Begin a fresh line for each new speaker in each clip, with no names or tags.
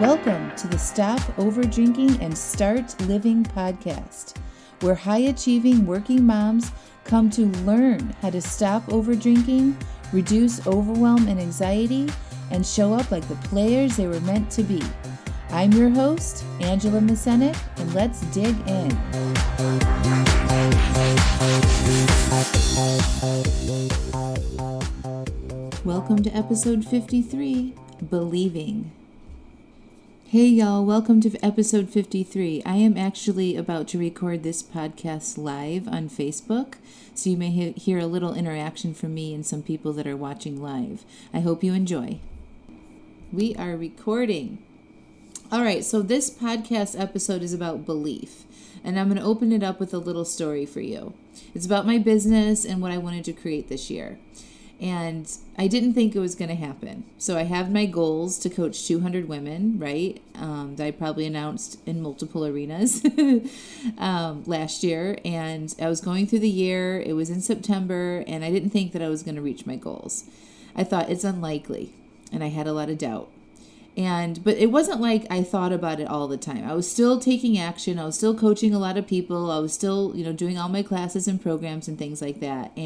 Welcome to the Stop Overdrinking and Start Living podcast, where high-achieving working moms come to learn how to stop overdrinking, reduce overwhelm and anxiety, and show up like the players they were meant to be. I'm your host, Angela Mascenik, and let's dig in. Welcome to episode 53, Believing. Hey y'all, welcome to episode 53. I am actually about to record this podcast live on Facebook, so you may hear a little interaction from me and some people that are watching live. I hope you enjoy. We are recording. All right, so this podcast episode is about belief, and I'm going to open it up with a little story for you. It's about my business and what I wanted to create this year. And I didn't think it was going to happen. So I have my goals to coach 200 women, right? That I probably announced in multiple arenas last year. And I was going through the year. It was in September, and I didn't think that I was going to reach my goals. I thought it's unlikely, and I had a lot of doubt. But it wasn't like I thought about it all the time. I was still taking action. I was still coaching a lot of people. I was still, doing all my classes and programs and things like that.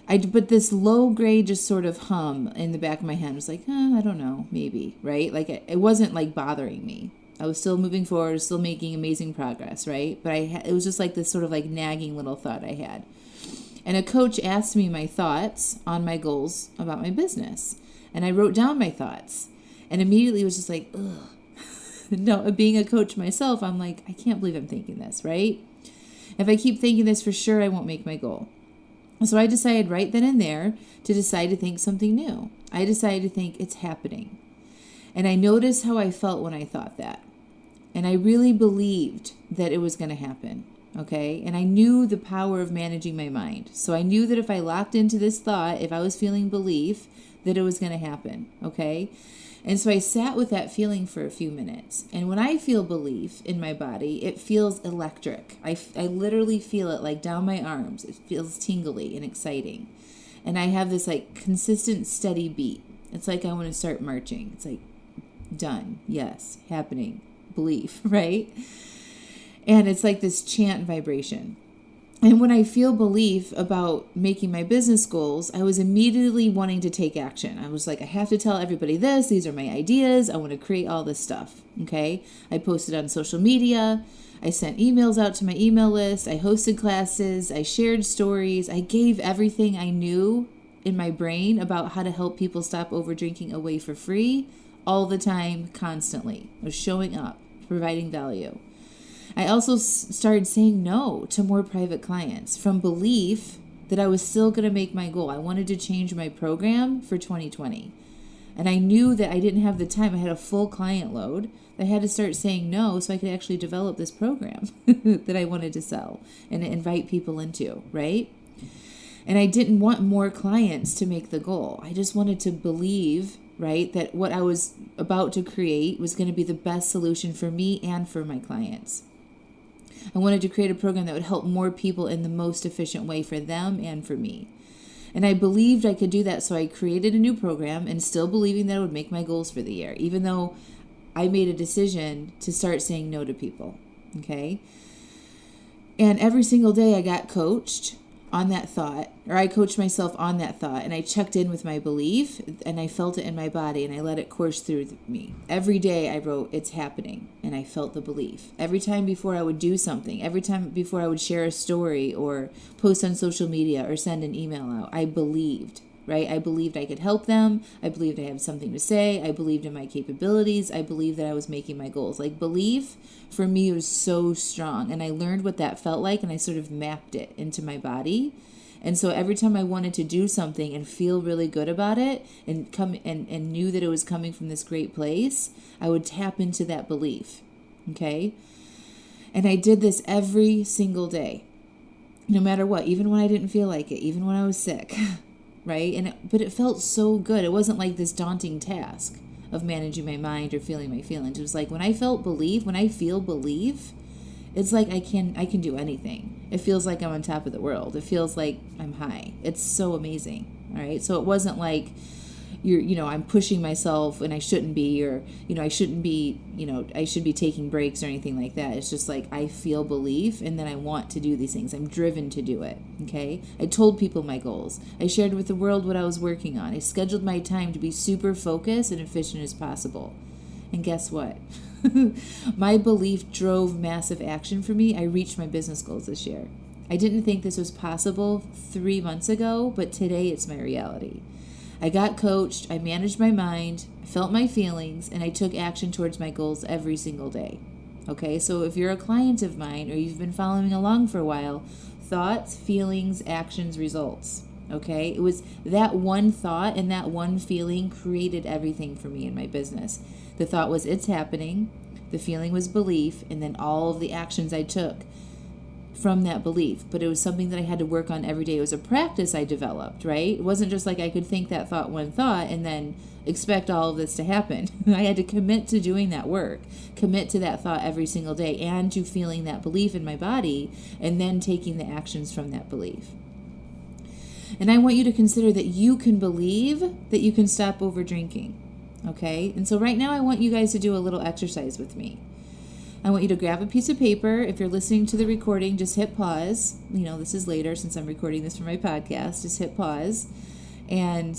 But this low grade just sort of hum in the back of my head was like, I don't know, maybe, right? Like it wasn't like bothering me. I was still moving forward, still making amazing progress, right? But it was just like this sort of like nagging little thought I had. And a coach asked me my thoughts on my goals about my business. And I wrote down my thoughts. And immediately it was just like, ugh. No, being a coach myself, I'm like, I can't believe I'm thinking this, right? If I keep thinking this, for sure I won't make my goal. So I decided right then and there to decide to think something new. I decided to think it's happening. And I noticed how I felt when I thought that. And I really believed that it was going to happen. Okay. And I knew the power of managing my mind. So I knew that if I locked into this thought, if I was feeling belief, that it was going to happen. Okay. And so I sat with that feeling for a few minutes. And when I feel belief in my body, it feels electric. I literally feel it like down my arms. It feels tingly and exciting. And I have this like consistent, steady beat. It's like I want to start marching. It's like, done. Yes. Happening. Belief, right? And it's like this chant vibration. And when I feel belief about making my business goals, I was immediately wanting to take action. I was like, I have to tell everybody this. These are my ideas. I want to create all this stuff. Okay. I posted on social media. I sent emails out to my email list. I hosted classes. I shared stories. I gave everything I knew in my brain about how to help people stop overdrinking away for free all the time, constantly. I was showing up, providing value. I also started saying no to more private clients from belief that I was still going to make my goal. I wanted to change my program for 2020. And I knew that I didn't have the time. I had a full client load. I had to start saying no so I could actually develop this program that I wanted to sell and invite people into, right? And I didn't want more clients to make the goal. I just wanted to believe, right, that what I was about to create was going to be the best solution for me and for my clients. I wanted to create a program that would help more people in the most efficient way for them and for me. And I believed I could do that, so I created a new program and still believing that it would make my goals for the year, even though I made a decision to start saying no to people, okay? And every single day I got coached on that thought, or I coached myself on that thought, and I checked in with my belief, and I felt it in my body, and I let it course through me. Every day I wrote, it's happening, and I felt the belief. Every time before I would do something, every time before I would share a story or post on social media or send an email out, I believed, right? I believed I could help them. I believed I had something to say. I believed in my capabilities. I believed that I was making my goals. Like belief for me was so strong, and I learned what that felt like, and I sort of mapped it into my body. And so every time I wanted to do something and feel really good about it and come and knew that it was coming from this great place, I would tap into that belief. Okay? And I did this every single day, no matter what, even when I didn't feel like it, even when I was sick, right? But it felt so good. It wasn't like this daunting task of managing my mind or feeling my feelings. It was like when I feel belief, it's like I can do anything. It feels like I'm on top of the world. It feels like I'm high. It's so amazing. All right. So it wasn't like I'm pushing myself and I shouldn't be, or, I shouldn't be, I should be taking breaks or anything like that. It's just like I feel belief and then I want to do these things. I'm driven to do it. Okay. I told people my goals. I shared with the world what I was working on. I scheduled my time to be super focused and efficient as possible. And guess what? My belief drove massive action for me. I reached my business goals this year. I didn't think this was possible 3 months ago, but today it's my reality. I got coached, I managed my mind, I felt my feelings, and I took action towards my goals every single day. Okay, so if you're a client of mine or you've been following along for a while, thoughts, feelings, actions, results. Okay, it was that one thought and that one feeling created everything for me in my business. The thought was, it's happening. The feeling was belief, and then all of the actions I took from that belief. But it was something that I had to work on every day. It was a practice I developed, right? It wasn't just like I could think that thought one thought and then expect all of this to happen. I had to commit to doing that work, commit to that thought every single day, and to feeling that belief in my body, and then taking the actions from that belief. And I want you to consider that you can believe that you can stop over drinking. Okay? And so right now I want you guys to do a little exercise with me. I want you to grab a piece of paper. If you're listening to the recording, just hit pause. This is later since I'm recording this for my podcast. Just hit pause and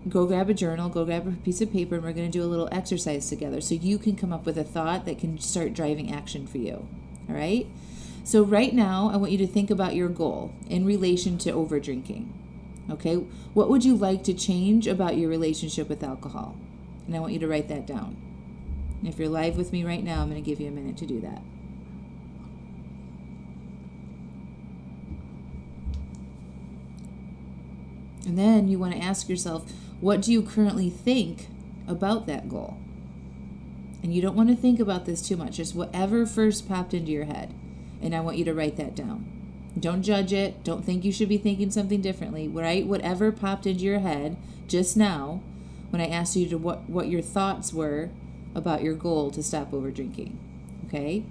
go grab a journal, go grab a piece of paper, and we're going to do a little exercise together so you can come up with a thought that can start driving action for you. All right? So right now, I want you to think about your goal in relation to over drinking. Okay? What would you like to change about your relationship with alcohol? And I want you to write that down. And if you're live with me right now, I'm going to give you a minute to do that. And then you want to ask yourself, what do you currently think about that goal? And you don't want to think about this too much. Just whatever first popped into your head. And I want you to write that down. Don't judge it. Don't think you should be thinking something differently. Write whatever popped into your head just now when I asked you to what your thoughts were about your goal to stop over drinking. Okay?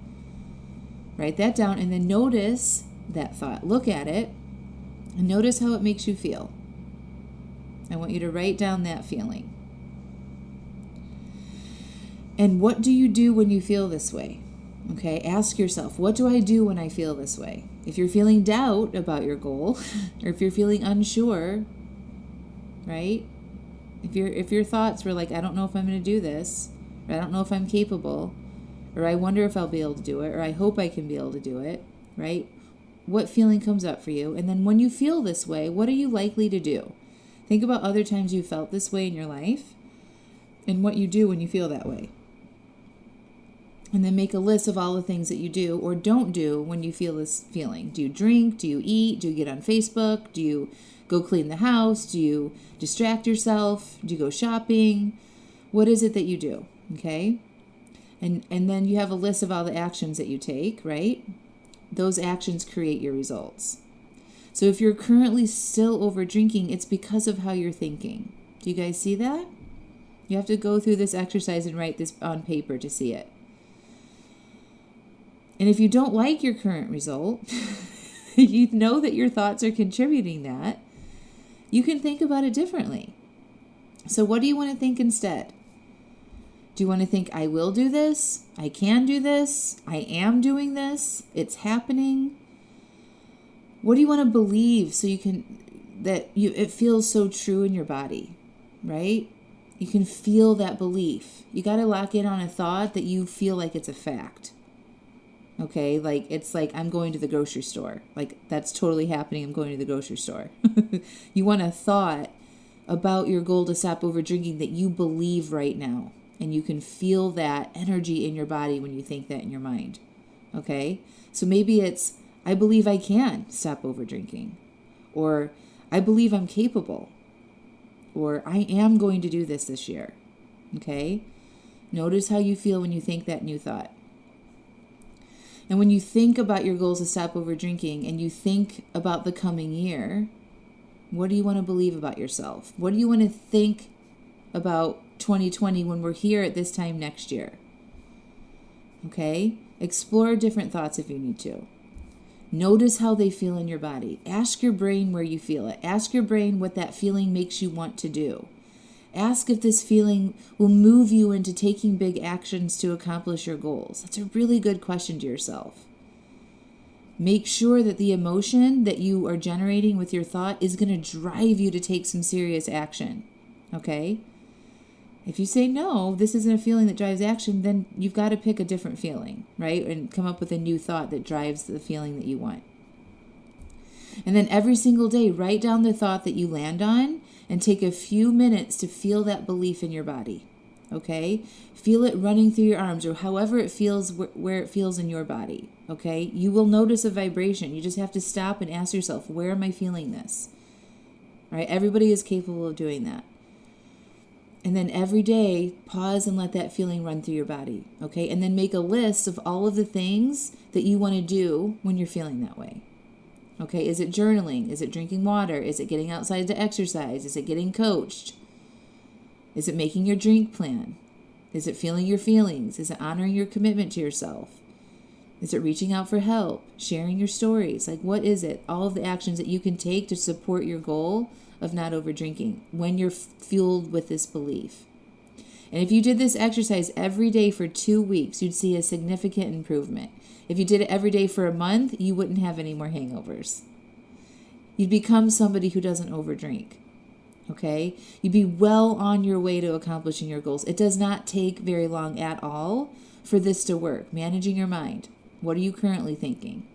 Write that down and then notice that thought. Look at it and notice how it makes you feel. I want you to write down that feeling. And what do you do when you feel this way? Okay, ask yourself, what do I do when I feel this way? If you're feeling doubt about your goal, or if you're feeling unsure, right? If your thoughts were like, I don't know if I'm going to do this, or I don't know if I'm capable, or I wonder if I'll be able to do it, or I hope I can be able to do it, right? What feeling comes up for you? And then when you feel this way, what are you likely to do? Think about other times you felt this way in your life and what you do when you feel that way. And then make a list of all the things that you do or don't do when you feel this feeling. Do you drink? Do you eat? Do you get on Facebook? Do you go clean the house? Do you distract yourself? Do you go shopping? What is it that you do? Okay? And then you have a list of all the actions that you take, right? Those actions create your results. So if you're currently still over drinking, it's because of how you're thinking. Do you guys see that? You have to go through this exercise and write this on paper to see it. And if you don't like your current result, you know that your thoughts are contributing that, you can think about it differently. So what do you want to think instead? Do you want to think, I will do this, I can do this, I am doing this, it's happening? What do you want to believe so you can, it feels so true in your body, right? You can feel that belief. You got to lock in on a thought that you feel like it's a fact. Okay, like it's like I'm going to the grocery store. Like that's totally happening. I'm going to the grocery store. You want a thought about your goal to stop over drinking that you believe right now. And you can feel that energy in your body when you think that in your mind. Okay, so maybe it's, I believe I can stop over drinking. Or I believe I'm capable. Or I am going to do this year. Okay, notice how you feel when you think that new thought. And when you think about your goals to stop over drinking and you think about the coming year, what do you want to believe about yourself? What do you want to think about 2020 when we're here at this time next year? Okay? Explore different thoughts if you need to. Notice how they feel in your body. Ask your brain where you feel it. Ask your brain what that feeling makes you want to do. Ask if this feeling will move you into taking big actions to accomplish your goals. That's a really good question to yourself. Make sure that the emotion that you are generating with your thought is going to drive you to take some serious action. Okay? If you say, no, this isn't a feeling that drives action, then you've got to pick a different feeling, right? And come up with a new thought that drives the feeling that you want. And then every single day, write down the thought that you land on and take a few minutes to feel that belief in your body. Okay? Feel it running through your arms or however it feels, where it feels in your body. Okay? You will notice a vibration. You just have to stop and ask yourself, where am I feeling this? All right? Everybody is capable of doing that. And then every day, pause and let that feeling run through your body. Okay? And then make a list of all of the things that you want to do when you're feeling that way. Okay, is it journaling? Is it drinking water? Is it getting outside to exercise? Is it getting coached? Is it making your drink plan? Is it feeling your feelings? Is it honoring your commitment to yourself? Is it reaching out for help? Sharing your stories? Like, what is it? All of the actions that you can take to support your goal of not over drinking when you're fueled with this belief. And if you did this exercise every day for 2 weeks, you'd see a significant improvement. If you did it every day for a month, you wouldn't have any more hangovers. You'd become somebody who doesn't overdrink. Okay? You'd be well on your way to accomplishing your goals. It does not take very long at all for this to work. Managing your mind. What are you currently thinking?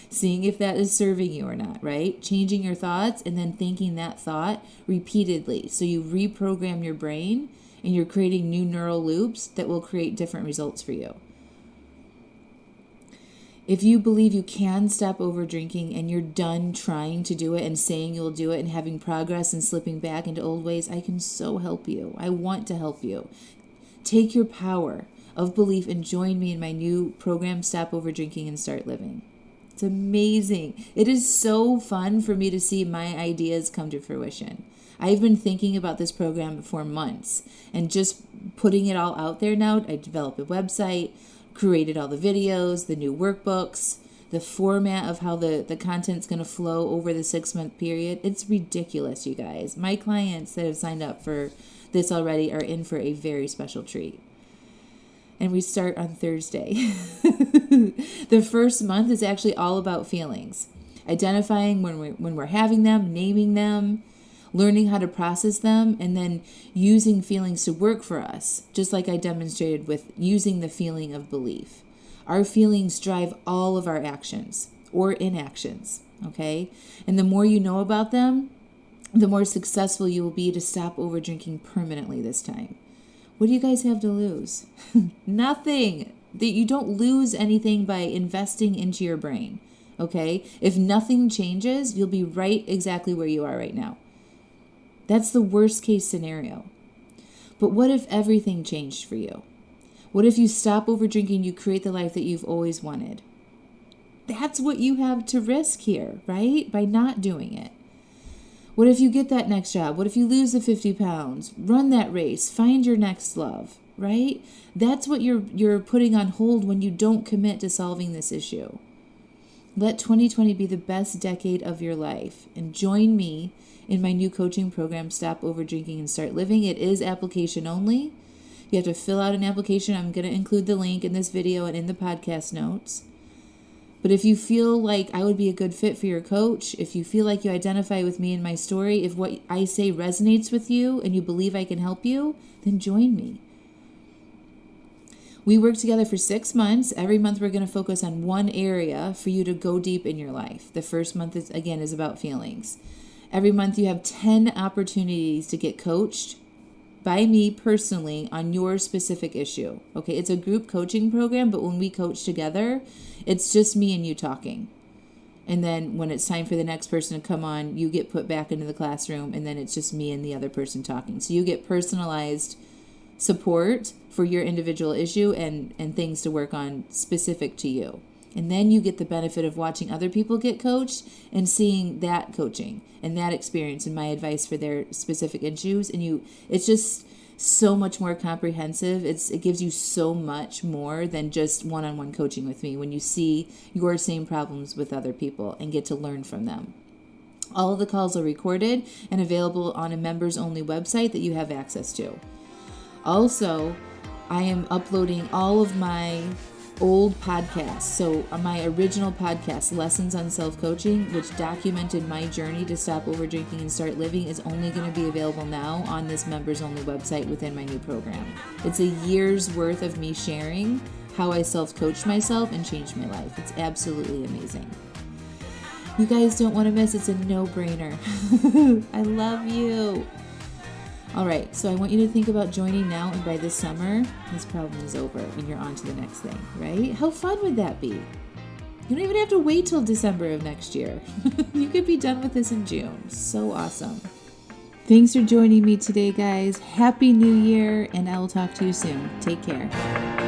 Seeing if that is serving you or not, right? Changing your thoughts and then thinking that thought repeatedly. So you reprogram your brain and you're creating new neural loops that will create different results for you. If you believe you can stop over drinking and you're done trying to do it and saying you'll do it and having progress and slipping back into old ways, I can so help you. I want to help you. Take your power of belief and join me in my new program, Stop Over Drinking and Start Living. It's amazing. It is so fun for me to see my ideas come to fruition. I've been thinking about this program for months and just putting it all out there now. I developed a website, created all the videos, the new workbooks, the format of how the content's going to flow over the 6-month period. It's ridiculous, you guys. My clients that have signed up for this already are in for a very special treat. And we start on Thursday. The first month is actually all about feelings. Identifying when we're having them, naming them, learning how to process them, and then using feelings to work for us, just like I demonstrated with using the feeling of belief. Our feelings drive all of our actions or inactions, okay? And the more you know about them, the more successful you will be to stop over drinking permanently this time. What do you guys have to lose? Nothing. You don't lose anything by investing into your brain, okay? If nothing changes, you'll be right exactly where you are right now. That's the worst case scenario. But what if everything changed for you? What if you stop over drinking, you create the life that you've always wanted? That's what you have to risk here, right? By not doing it. What if you get that next job? What if you lose the 50 pounds? Run that race. Find your next love, right? That's what you're putting on hold when you don't commit to solving this issue. Let 2020 be the best decade of your life. And join me in my new coaching program, Stop Over Drinking and Start Living. It is application only. You have to fill out an application. I'm going to include the link in this video and in the podcast notes. But if you feel like I would be a good fit for your coach, if you feel like you identify with me and my story, if what I say resonates with you and you believe I can help you, then join me. We work together for 6 months. Every month we're going to focus on one area for you to go deep in your life. The first month is about feelings. Every month you have 10 opportunities to get coached by me personally on your specific issue. Okay, it's a group coaching program, but when we coach together, it's just me and you talking. And then when it's time for the next person to come on, you get put back into the classroom, and then it's just me and the other person talking. So you get personalized support for your individual issue and things to work on specific to you. And then you get the benefit of watching other people get coached and seeing that coaching and that experience and my advice for their specific issues. And it's just so much more comprehensive. It gives you so much more than just one-on-one coaching with me when you see your same problems with other people and get to learn from them. All of the calls are recorded and available on a members-only website that you have access to. Also, I am uploading all of my old podcasts. So my original podcast, Lessons on Self-Coaching, which documented my journey to stop over drinking and start living, is only going to be available now on this members-only website within my new program. It's a year's worth of me sharing how I self-coached myself and changed my life. It's absolutely amazing. You guys don't want to miss. It's a no-brainer. I love you. All right, so I want you to think about joining now, and by this summer, this problem is over and you're on to the next thing, right? How fun would that be? You don't even have to wait till December of next year. You could be done with this in June. So awesome. Thanks for joining me today, guys. Happy New Year, and I will talk to you soon. Take care.